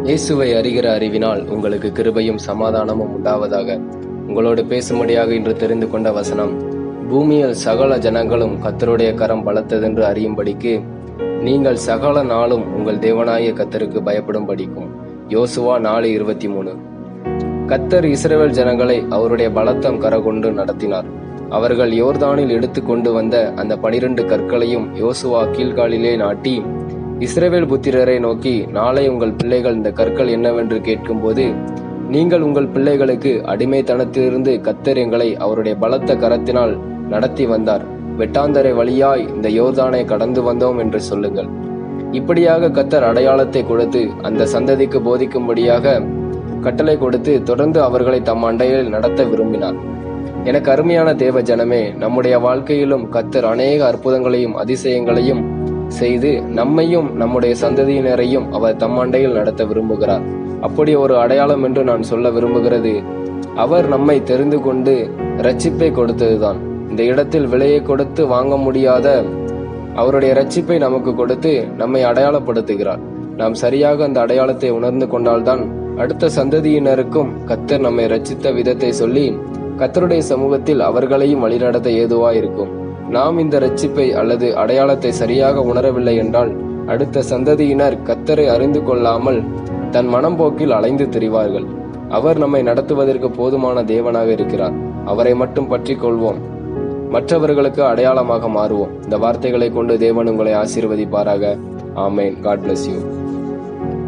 இயேசுவை அறிகிற அறிவினால் உங்களுக்கு கிருபையும் சமாதானமும் உண்டாவதாக. உங்களோடு பேசும்படியாக இன்று தெரிந்து கொண்ட வசனம், பூமியில் சகல ஜனங்களும் கர்த்தருடைய கரம் பலத்ததென்று அறியும்படிக்கு நீங்கள் சகல நாளும் உங்கள் தேவனாகிய கர்த்தருக்கு பயப்படும் படிக்கும். யோசுவா 4:23. கர்த்தர் இஸ்ரவேல் ஜனங்களை அவருடைய பலத்தம் கரகொண்டு நடத்தினார். அவர்கள் யோர்தானில் எடுத்து கொண்டு வந்த அந்த 12 கற்களையும் யோசுவா கீழ்காலிலே நாட்டி, இஸ்ரவேல் புத்திரரை நோக்கி, நாளை உங்கள் பிள்ளைகள் இந்த கற்கள் என்னவென்று கேட்கும்போது, நீங்கள் உங்கள் பிள்ளைகளுக்கு அடிமைத்தனத்திலிருந்து கர்த்தர் எங்களை அவருடைய பலத்த கரத்தினால் நடத்தி வந்தார், வெட்டாந்தரை வழியாய் இந்த யோர்தானை கடந்து வந்தோம் என்று சொல்லுங்கள். இப்படியாக கர்த்தர் அடையாளத்தை கொடுத்து அந்த சந்ததிக்கு போதிக்கும்படியாக கட்டளை கொடுத்து தொடர்ந்து அவர்களை தம் அண்டையில் நடத்த விரும்பினார். எனக்கு அருமையான தேவ ஜனமே, நம்முடைய வாழ்க்கையிலும் கர்த்தர் அநேக அற்புதங்களையும் அதிசயங்களையும் செய்து நம்மையும் நம்முடைய சந்ததியினரையும் அவர் தம் அண்டையில் நடத்த விரும்புகிறார். அப்படி ஒரு அடையாளம் என்று நான் சொல்ல விரும்புகிறது, அவர் நம்மை தெரிந்து கொண்டு இரட்சிப்பை கொடுத்ததுதான். இந்த இடத்தில் விலையை கொடுத்து வாங்க முடியாத அவருடைய இரட்சிப்பை நமக்கு கொடுத்து நம்மை அடையாளப்படுத்துகிறார். நாம் சரியாக அந்த அடையாளத்தை உணர்ந்து கொண்டால்தான் அடுத்த சந்ததியினருக்கும் கர்த்தர் நம்மை இரட்சித்த விதத்தை சொல்லி கர்த்தருடைய சமூகத்தில் அவர்களையும் வழிநடத்த ஏதுவாயிருக்கும். நாம் இந்த இரட்சிப்பை அல்லது அடையாளத்தை சரியாக உணரவில்லை என்றால் அடுத்த சந்ததியினர் கர்த்தரை அறிந்து கொள்ளாமல் தன் மனம்போக்கில் அலைந்து திரிவார்கள். அவர் நம்மை நடத்துவதற்கு போதுமான தேவனாக இருக்கிறார். அவரை மட்டும் பற்றி கொள்வோம், மற்றவர்களுக்கு அடையாளமாக மாறுவோம். இந்த வார்த்தைகளை கொண்டு தேவன் உங்களை ஆசீர்வதிப்பாராக. ஆமேன். God bless you.